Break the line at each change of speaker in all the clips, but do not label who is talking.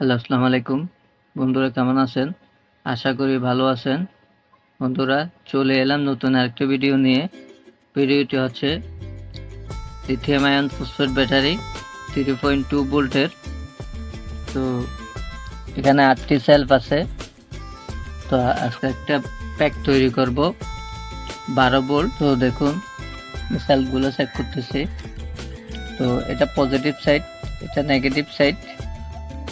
Hello, আসসালামু আলাইকুম। বন্ধুরা কেমন আছেন? আশা করি ভালো আছেন। বন্ধুরা চলে এলাম নতুন আরেকটা ভিডিও নিয়ে। ভিডিওটি হচ্ছে লিথিয়াম আয়ন ফসফেট ব্যাটারি 3.2 ভোল্টের। তো এখানে 8টি সেলফ আছে। তো আজকে একটা প্যাক তৈরি করব 12 ভোল্ট। তো দেখুন সেলফগুলো চেক করতেছি। তো এটা পজিটিভ সাইড, এটা নেগেটিভ সাইড।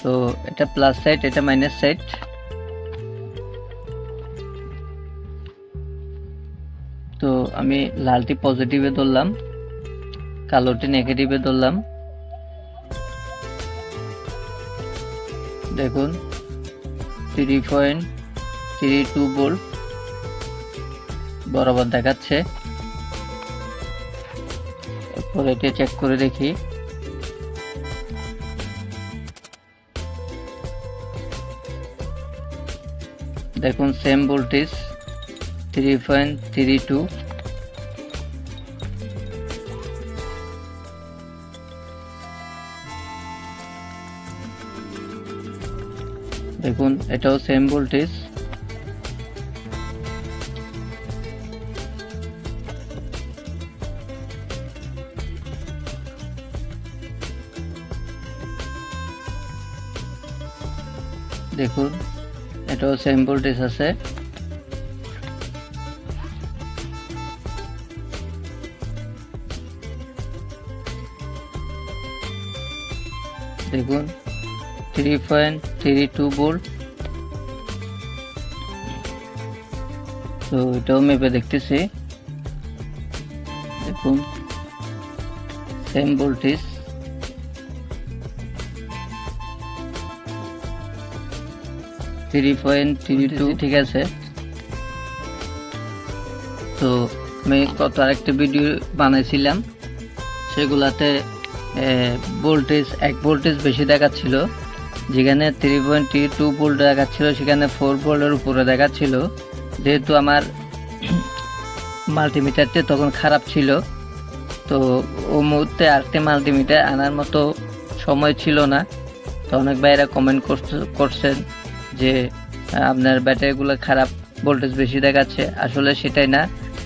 তো এটা প্লাস সাইড, এটা মাইনাস সাইড। তো আমি লালটি পজিটিভে ধরলাম, কালোটি নেগেটিভে ধরলাম। দেখুন 3.32 ভোল্ট বরাবর দেখাচ্ছে। এরপর এটা চেক করে দেখি। দেখুন সেম ভোল্টেজ 3.32। দেখুন এটাও সেম ভোল্টেজ। দেখুন এটাও সেম ভোল্টেজ আছে। দেখুন 3.32 ভোল্ট। তো এটাও মেপে দেখতেছি। দেখুন সেম ভোল্টেজ। ঠিক আছে। তো আমি আরেকটা ভিডিও বানাইছিলাম, সেগুলাতে ভোল্টেজ 1 ভোল্টেজ বেশি দেখাচ্ছিল। যেখানে 3.32 ভোল্ট দেখাচ্ছিল সেখানে 4 ভোল্টের উপরে দেখাচ্ছিল। যেহেতু আমার মাল্টিমিটারটি তখন খারাপ ছিল, তো ও মুহূর্তে আরেকটি মাল্টিমিটার আনার মতো সময় ছিল না। তো অনেক ভাইরা কমেন্ট করছেন যে আপনার ব্যাটারিগুলো খারাপ, ভোল্টেজ বেশি দেখাচ্ছে। আসলে সেটাই না,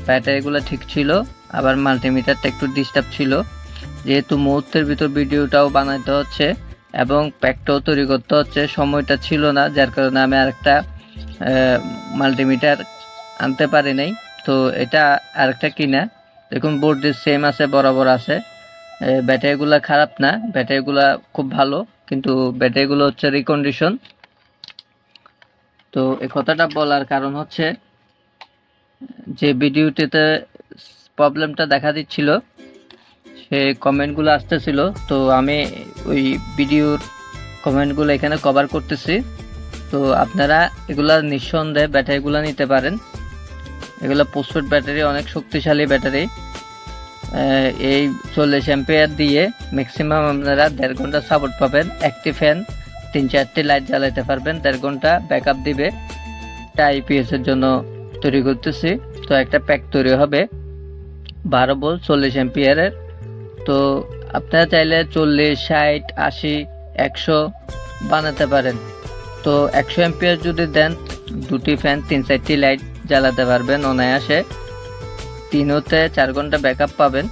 ব্যাটারিগুলো ঠিক ছিল, আবার মাল্টিমিটারটা একটু ডিস্টার্ব ছিল। যেহেতু মুহূর্তের ভিতর ভিডিওটাও বানাইতে হচ্ছে এবং প্যাকটাও তৈরি করতে হচ্ছে, সময়টা ছিল না, যার কারণে আমি আরেকটা মাল্টিমিটার আনতে পারি নাই। তো এটা আরেকটা কিনা। দেখুন ভোল্টেজ সেম আছে, বরাবর আছে। ব্যাটারিগুলো খারাপ না, ব্যাটারিগুলো খুব ভালো, কিন্তু ব্যাটারিগুলো হচ্ছে রিকন্ডিশন। তো এই কথাটা বলার কারণ হচ্ছে যে ভিডিওটিতে প্রবলেমটা দেখা দিচ্ছিল, সে কমেন্টগুলো আসতেছিল। তো আমি ওই ভিডিওর কমেন্টগুলো এখানে কভার করতেছি। তো আপনারা এগুলা নিঃসন্দেহে ব্যাটারিগুলো নিতে পারেন। এগুলো ফসফেট ব্যাটারি, অনেক শক্তিশালী ব্যাটারি। এই 40 অ্যাম্পিয়ার দিয়ে ম্যাক্সিমাম আপনারা 1.5 ঘন্টা সাপোর্ট পাবেন। একটি ফ্যান 3-4টি লাইট জ্বালাতে পারবেন, 1.5 ঘন্টা ব্যাকআপ দিবে। এটা আইপিএস এর জন্য তৈরি করতেছি। তো একটা প্যাক তৈরি হবে 12 ভোল্ট 40 অ্যাম্পিয়ারের। তো আপনারা চাইলে 40, 60, 80, 100 বানাতে পারেন। তো 100 অ্যাম্পিয়ার যদি দেন, 2টি ফ্যান 3-4টি লাইট জ্বালাতে পারবেন অনায়াসে। 3 হতে 4 ঘন্টা ব্যাকআপ পাবেন।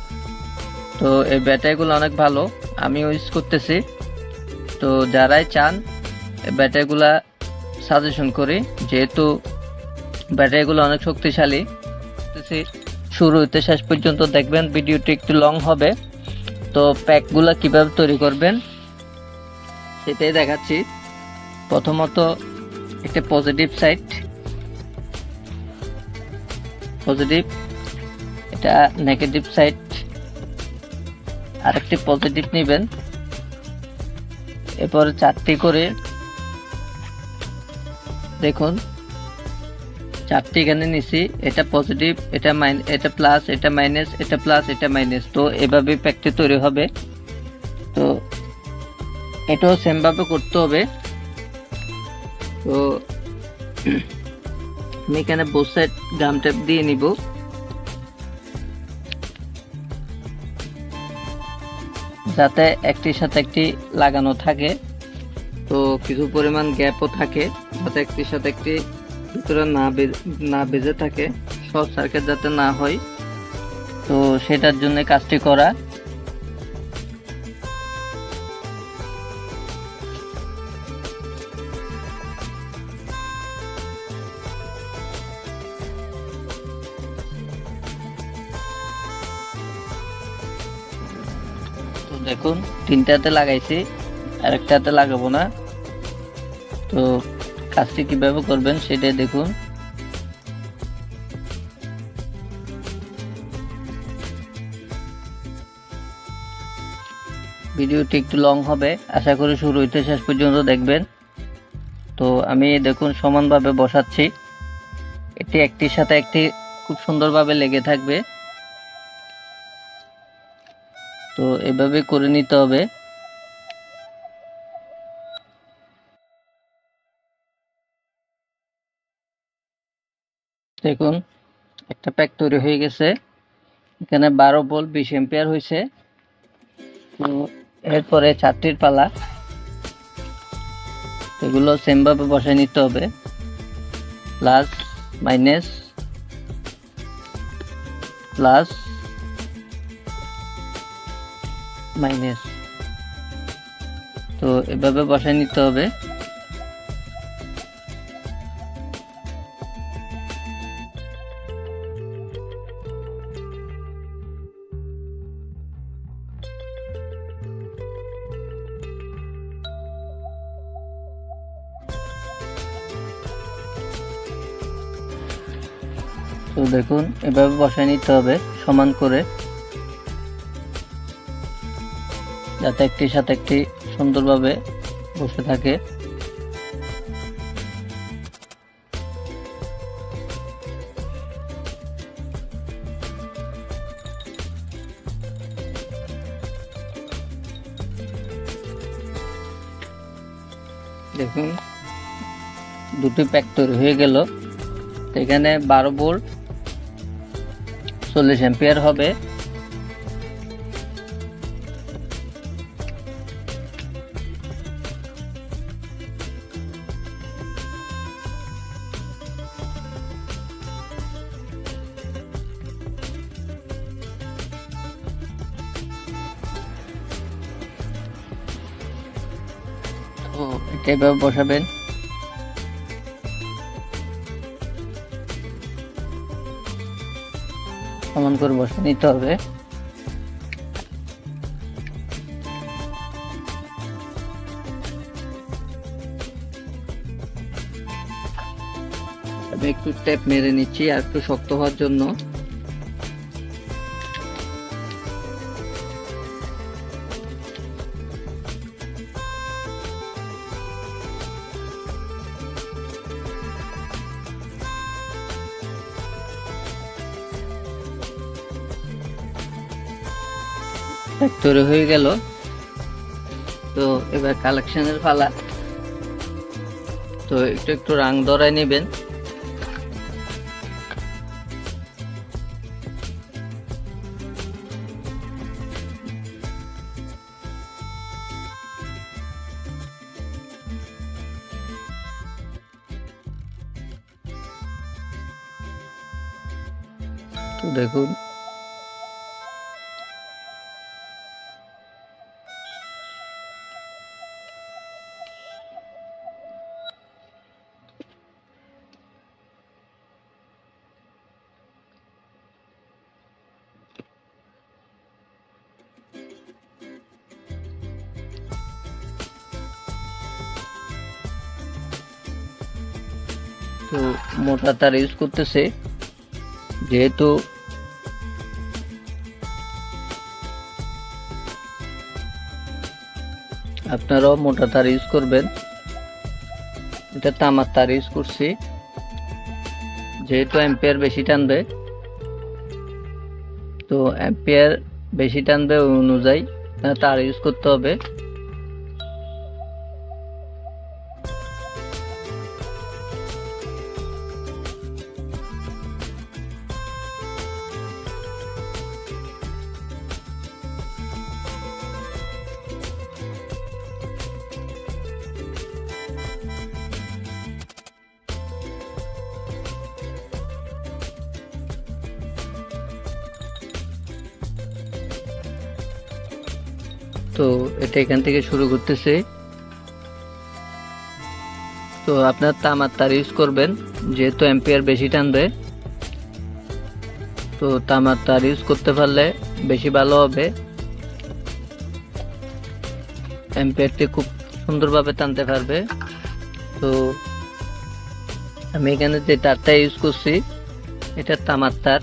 তো এই ব্যাটারিগুলো অনেক ভালো, আমি ইউজ করতেছি। তো যারাই চান এই ব্যাটারিগুলা সাজেশন করি, যেহেতু ব্যাটারিগুলো অনেক শক্তিশালী। শুরু হতে শেষ পর্যন্ত দেখবেন, ভিডিওটি একটু লং হবে। তো প্যাকগুলো কিভাবে তৈরি করবেন সেটাই দেখাচ্ছি। প্রথমত একটা পজিটিভ সাইড, পজিটিভ, এটা নেগেটিভ সাইড। আরেকটি পজিটিভ নেবেন। এরপর 4টি করে, দেখুন 4টি এখানে নিছি। এটা পজিটিভ, এটা এটা প্লাস, এটা মাইনাস, এটা প্লাস, এটা মাইনাস। তো এভাবে প্যাকটি তৈরি হবে। তো এটাও সেম ভাবে করতে হবে। তো আমি এখানে বোথ সাইড গাম টেপ দিয়ে নিব। যাতে একটির সাথে একটি লাগানো থাকে। তো কিছু পরিমাণ গ্যাপও থাকে, যাতে একটির সাথে একটি ভিতরে না বেজে থাকে, শর্ট সার্কিট যাতে না হয়। তো সেটার জন্য কাজটি করা। তো দেখুন, তিনটাতে লাগাইছি, আর একটাতে লাগাবো না। তো কাজটি কিভাবে করবেন সেটাই দেখুন। ভিডিওটি একটু লং হবে, আশা করি শুরু হইতে শেষ পর্যন্ত দেখবেন। তো আমি দেখুন সমানভাবে বসাচ্ছি, এটি একটির সাথে একটি খুব সুন্দরভাবে লেগে থাকবে। তো এভাবে করে নিতে হবে। দেখুন একটা প্যাক তৈরি হয়ে গেছে, এখানে 12 ভোল্ট 20 এম্পিয়ার হয়েছে। তো এরপরে 4টির পালা, এগুলো সেম ভাবে বসায় নিতে হবে, প্লাস মাইনাস প্লাস মাইনাস। তো এভাবে বসায় নিতে হবে। তো দেখুন এভাবে বসায় নিতে হবে সমান করে, যাতে একটির সাথে একটি সুন্দরভাবে বসে থাকে। দেখুন দুটি প্যাক তৈরি হয়ে গেল। এখানে 12 ভোল্ট 40 এম্পিয়ার হবে। তো এটা এভাবে বসাবেন। সমান করে বসে নিতে হবে। আমি একটু টেপ মেরে নিচ্ছি আর একটু শক্ত হওয়ার জন্য। তৈরি হয়ে গেল। তো এবার কালেকশনের পালা। তো একটু একটু রং ধরায় নেবেন। তো দেখুন তো মোটা তার ইউজ করতেছে, যেহেতু আপনারাও মোটা তার ইউজ করবেন। এটা তামার তার ইউজ করছি, যেহেতু অ্যাম্পিয়ার বেশি টানবে। তো অ্যাম্পিয়ার বেশি টানবে ওই অনুযায়ী তার ইউজ করতে হবে। তো এটা এখান থেকে শুরু করতেছে। তো আপনার তামার তার ইউজ করবেন, যেহেতু অ্যাম্পিয়ার বেশি টানবে। তো তামার তার ইউজ করতে পারলে বেশি ভালো হবে, অ্যাম্পিয়ারটি খুব সুন্দরভাবে টানতে পারবে। তো আমি এখানে যে তারটা ইউজ করছি এটা তামার তার।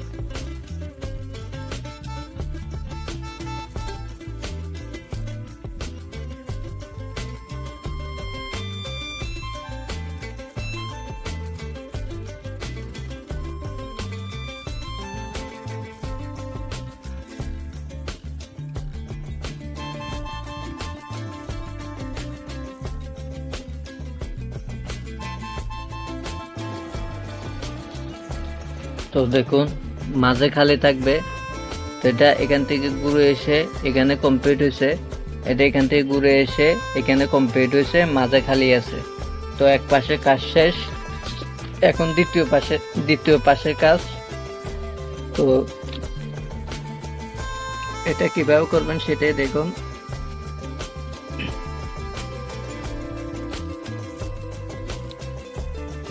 তো দেখুন মাঝে খালি থাকবে, তো এটা এখান থেকে ঘুরে এসে এখানে কমপ্লিট হয়েছে, এটা এখান থেকে ঘুরে এসে এখানে কমপ্লিট হয়েছে, মাঝে খালি আছে। তো এক পাশে কাজ শেষ, এখন দ্বিতীয় পাশের কাজ। তো এটা কিভাবে করবেন সেটাই দেখুন।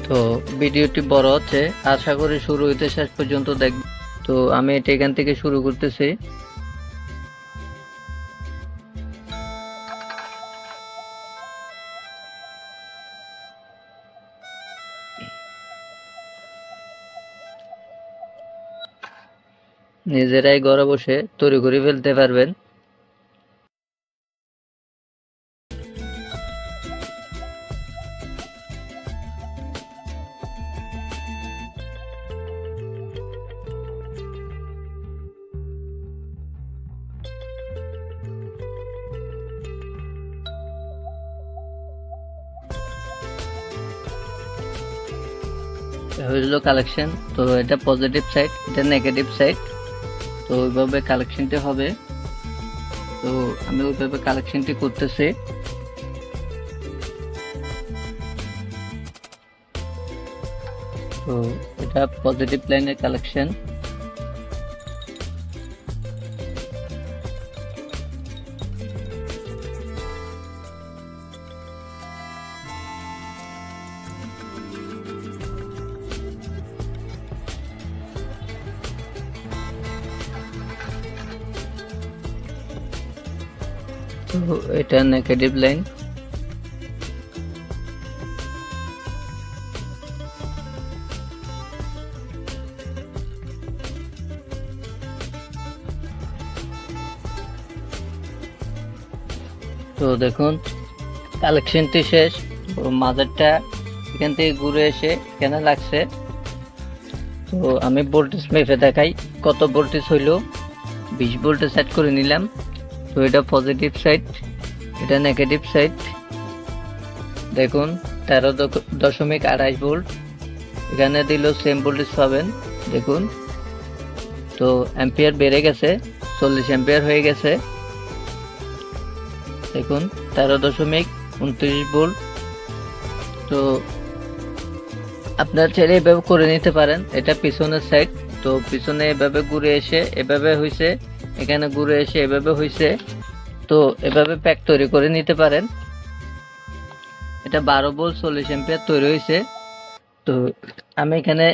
তো ভিডিওটি বড় হচ্ছে, আশা করি শুরু হইতে শেষ পর্যন্ত দেখবেন। তো আমি এটা এখান থেকে শুরু করতেছি। নিজেরাই ঘরে বসে তৈরি করে ফেলতে পারবেন। হলো কালেকশন। তো এটা পজিটিভ সাইড, এটা নেগেটিভ সাইড। তো ওইভাবে কালেকশনটি হবে। তো আমি ওইভাবে কালেকশনটি করতেছি। তো এটা পজিটিভ লাইনের কালেকশন। তো এটা নেগেটিভ লাইন। তো দেখুন কালেকশনটি শেষ। মাঝেরটা এখান থেকে ঘুরে এসে এখানে লাগছে। তো আমি ভোল্টেজ মেপে দেখাই কত ভোল্টেজ হইল। 20 ভোল্টে সেট করে নিলাম। তো এটা পজিটিভ সাইড, এটা নেগেটিভ সাইড। দেখুন 13.28 ভোল্ট, এখানে দিলেও সেম ভোল্টেজ পাবেন। দেখুন তো অ্যাম্পিয়ার বেড়ে গেছে, 40 অ্যাম্পিয়ার হয়ে গেছে। দেখুন 13.29 ভোল্ট। তো আপনার চাইলে এভাবে করে নিতে পারেন। এটা পিছনের সাইড। তো পিছনে এভাবে ঘুরে এসে এভাবে হয়েছে, এখানে ঘুরে এসে এভাবে হয়েছে। তো এভাবে প্যাক তৈরি করে নিতে পারেন। এটা 12 ভোল্ট 40 অ্যাম্পিয়ার তৈরি হয়েছে। তো আমি এখানে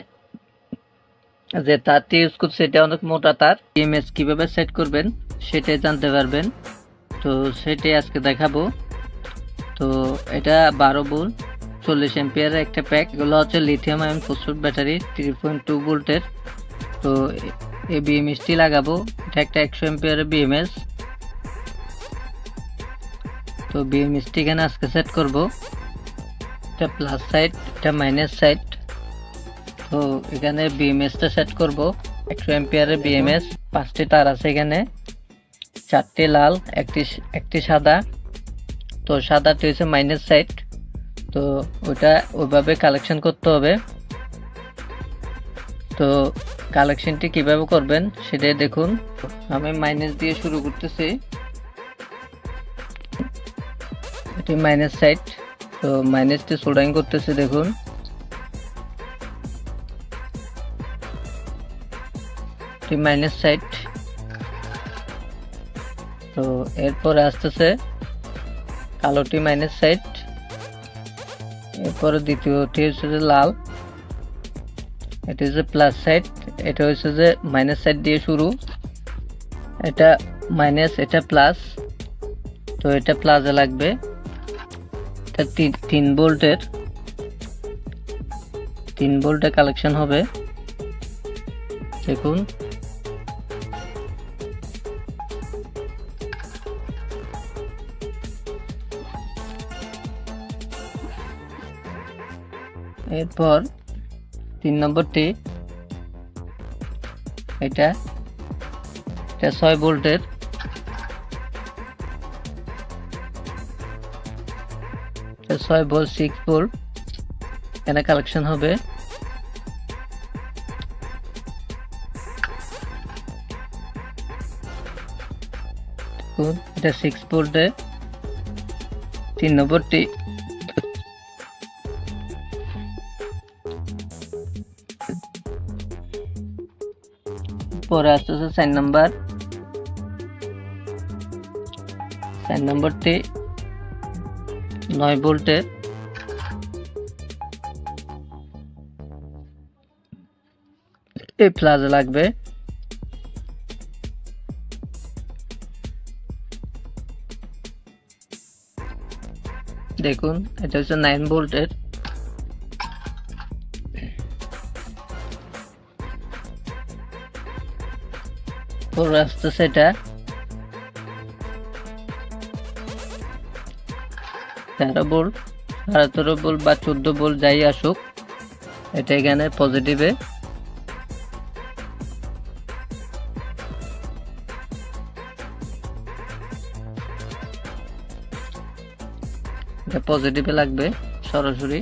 যে তারটি ইউজ করছি এটা অনেক মোটা তার। ইএমএস কিভাবে সেট করবেন সেটাই জানতে পারবেন। তো সেটাই আজকে দেখাবো। তো এটা 12 ভোল্ট 40 অ্যাম্পিয়ারের একটা প্যাক। এগুলো হচ্ছে লিথিয়াম আয়ন ফসফেট ব্যাটারি 3.2 ভোল্টের। তো এই বিএমএসটি লাগাবো। এটা একটা 100 অ্যাম্পিয়ারের বিএমএস। তো বিএমএসটি এখানে আজকে সেট করব। এটা প্লাস সাইড, এটা মাইনাস সাইড। তো এখানে বিএমএসটা সেট করব। 100 অ্যাম্পিয়ারের বিএমএস। 5টি তার আছে এখানে, 4টি লাল, একটি সাদা। তো সাদাটি হচ্ছে মাইনাস সাইড। তো ওটা ওইভাবে কালেকশন করতে হবে। তো কালেকশনটি কিভাবে করবেন সেটাই দেখুন। আমি মাইনাস দিয়ে শুরু করতেছি। এটি মাইনাস সাইড। তো মাইনাসটি সোল্ডারিং করতেছি। দেখুন এটি মাইনাস সাইড। তো তো এরপরে আসতেছে কালোটি মাইনাস সাইড, এরপরে দ্বিতীয়টি হচ্ছে যে লাল, এটা হচ্ছে প্লাস সাইড, এটা হচ্ছে যে মাইনাস সাইড দিয়ে শুরু, এটা মাইনাস এটা প্লাস, তো এটা প্লাসে লাগবে, এটা 3 ভোল্টের 3 ভোল্টের কালেকশন হবে। দেখুন এরপর 3 নম্বরটি এটা 6 ভোল্টের, এটা 6 ভোল্ট 6 ভোল্ট এখানে কালেকশন হবে। এটা 6 ভোল্টে 3 নম্বরটি, পরে আসতেছে 4 নম্বরটি 9 ভোল্টের, এই প্লাজে লাগবে। দেখুন এটা হচ্ছে 9 ভোল্টের, পরে আসতেছে এটা 13 ভোল্ট, 13 ভোল্ট বা 14 ভোল্ট যাই আসুক, এটা এখানে পজিটিভে। এটা পজিটিভে লাগবে সরাসরি।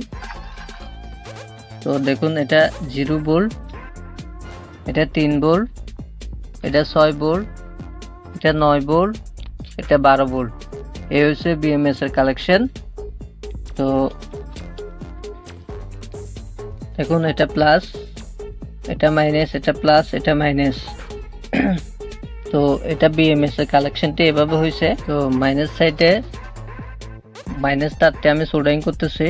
তো দেখুন এটা 0 ভোল্ট, এটা 3 ভোল্ট, এটা 6 ভোল্ট, এটা 9 ভোল্ট, এটা 12 ভোল্ট, এই হচ্ছে বিএমএস এর কালেকশন। তো দেখুন এটা প্লাস, এটা মাইনাস, এটা প্লাস, এটা মাইনাস। তো এটা বিএমএস এর কালেকশনটি এভাবে হয়েছে। তো মাইনাস সাইডে মাইনাস তারটি আমি সোল্ডারিং করতেছি।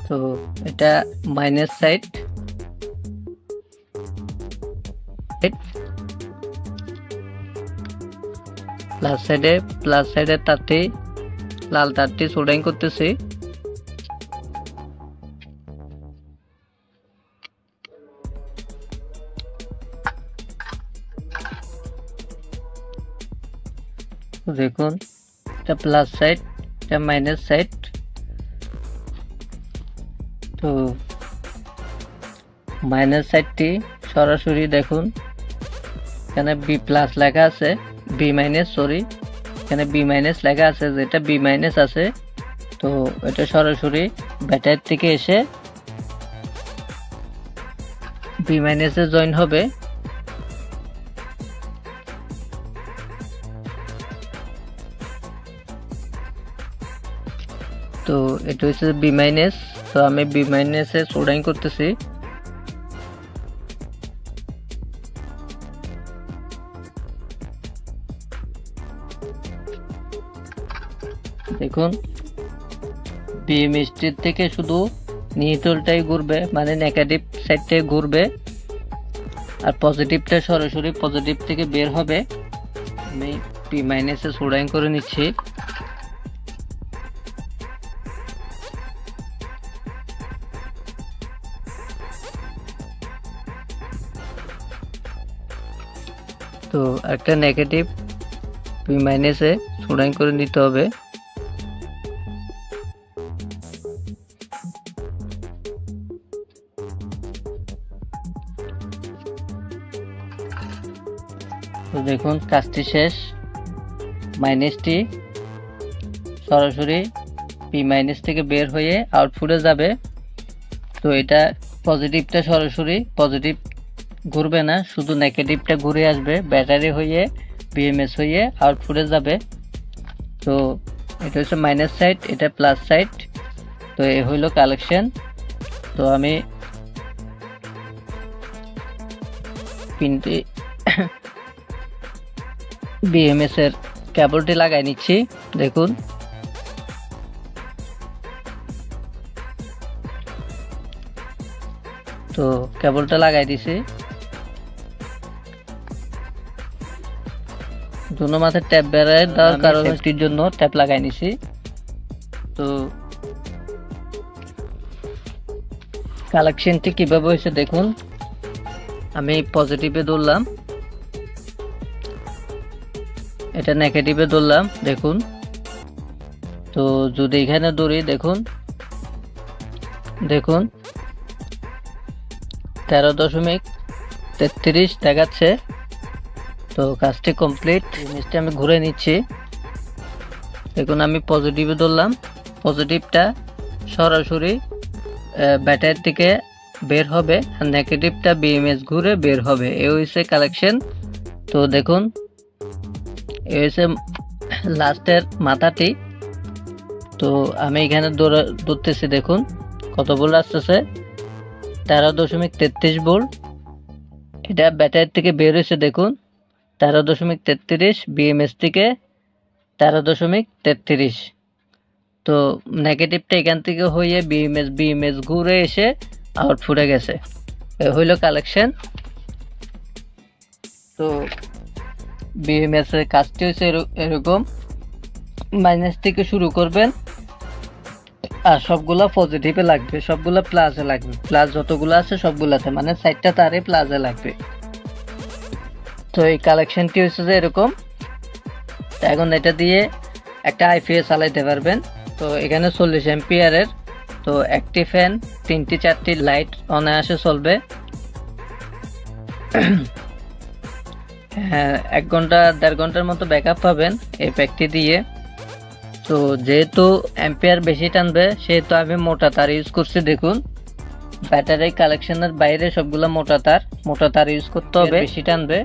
তো এটা মাইনাস সাইড, প্লাস সাইডে তারটি লাল তারটি সোল্ডারিং করতেছি। দেখুন এটা প্লাস সাইড, এটা মাইনাস সাইড। তো মাইনাস সাইডটি সরাসরি দেখুন এখানে বি প্লাস লেখা আছে, বি মাইনাস সরি এখানে বি মাইনাস লেখা আছে, যেটা বি মাইনাস আছে। তো এটা সরাসরি ব্যাটারি থেকে এসে বি মাইনাসে জয়েন হবে। তো এটা হচ্ছে বি মাইনাস, তো আমি বি মাইনাসে সোল্ডারিং করতেছি। দেখুন বিএমএসটি থেকে শুধু নিউট্রালটাই ঘুরবে, মানে নেগেটিভ সাইডটাই ঘুরবে, আর পজিটিভটা সরাসরি পজিটিভ থেকে বের হবে। আমি পি মাইনাসে সোল্ডারিং করে নিচ্ছি। তো একটা নেগেটিভ পি মাইনাসে সোল্ডারিং করে নিতে হবে। তো দেখুন কাজটি শেষ, মাইনাসটি সরাসরি পি মাইনাস থেকে বের হয়ে আউটপুটে যাবে। তো এটা পজিটিভটা সরাসরি পজিটিভ ঘুরবে না, শুধু নেগেটিভটা ঘুরে আসবে ব্যাটারি হয়ে বিএমএস হয়ে আউটপুটে যাবে। তো এটা হচ্ছে মাইনাস সাইড, এটা প্লাস সাইড। তো এই হইল কালেকশন। তো আমি পিনটি বিএমএস এর কেবলটি লাগাই নিচ্ছি। দেখুন তো কেবলটা লাগাই দিছি, দুনো মাথায় ট্যাপ বেড়ায় দেওয়ার কারণ সেফটির জন্য ট্যাপ লাগাই নিছি। তো কালেকশনটি কিভাবে হয়েছে দেখুন। আমি পজিটিভে ধরলাম, এটা নেগেটিভে ধরলাম, দেখুন। তো যদি এখানে ধরি দেখুন 13.33 দেখাচ্ছে। তো কাজটি কমপ্লিট। জিনিসটা আমি ঘুরে নিচ্ছি। দেখুন আমি পজিটিভে ধরলাম, পজিটিভটা সরাসরি ব্যাটারি থেকে বের হবে আর নেগেটিভটা বিএমএস ঘুরে বের হবে। এই হচ্ছে কালেকশন। তো দেখুন এই হচ্ছে লাস্টের মাথাটি। তো আমি এখানে ধরতেছি, দেখুন কত ভোল্ট আসতেছে, 13.33 ভোল্ট। এটা ব্যাটারি থেকে বের হয়েছে, দেখুন 13.33, বিএমএস থেকে 13.33। তো নেগেটিভটা এখান থেকে হয়ে বিএমএস ঘুরে এসে আউটপুটে গেছে। হইল কালেকশন। তো বিএমএস এর কাজটি হচ্ছে এরকম, মাইনাস থেকে শুরু করবেন আর সবগুলা পজিটিভে লাগবে, সবগুলা প্লাসে লাগবে, প্লাস যতগুলো আছে সবগুলাতে, মানে 4টা তারে প্লাসে লাগবে। তো এই কালেকশনটি হচ্ছে যে এরকম। এখন এটা দিয়ে একটা আইপিএস চালাইতে পারবেন। তো এখানে 40 অ্যাম্পিয়ারের। তো একটি ফ্যান, 3-4টি লাইট অনায়াসে চলবে। 1 ঘন্টা 1.5 ঘন্টার মতো ব্যাকআপ পাবেন এই প্যাকটি দিয়ে। তো যেহেতু অ্যাম্পিয়ার বেশি টানবে সেহেতু আমি মোটা তার ইউজ করছি। দেখুন ব্যাটারি কালেকশনের বাইরে সবগুলো মোটা তার ইউজ করতে হবে, বেশি টানবে।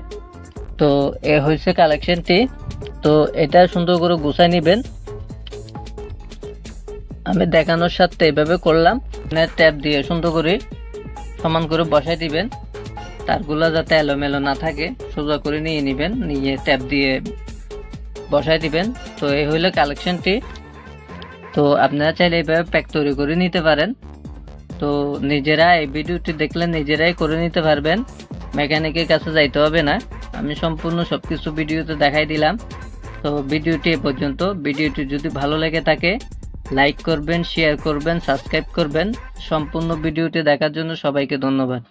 তো এ হয়েছে কালেকশনটি। তো এটা সুন্দর করে গুছাই নেবেন। আমি দেখানোর সাথে এভাবে করলাম, ট্যাপ দিয়ে সুন্দর করে সমান করে বসাই দিবেন, তারগুলো যাতে এলোমেলো না থাকে সোজা করে নিয়ে নেবেন, নিয়ে ট্যাপ দিয়ে বসাই দিবেন। তো এই হইলো কালেকশনটি। তো আপনারা চাইলে এইভাবে প্যাক তৈরি করে নিতে পারেন। তো নিজেরা এই ভিডিওটি দেখলে নিজেরাই করে নিতে পারবেন, মেকানিকের কাছে যাইতে হবে না। আমি সম্পূর্ণ সবকিছু ভিডিওতে দেখাই দিলাম। তো ভিডিওটি এ পর্যন্ত। ভিডিওটি যদি ভালো লেগে থাকে লাইক করবেন, শেয়ার করবেন, সাবস্ক্রাইব করবেন। সম্পূর্ণ ভিডিওটি দেখার জন্য সবাইকে ধন্যবাদ।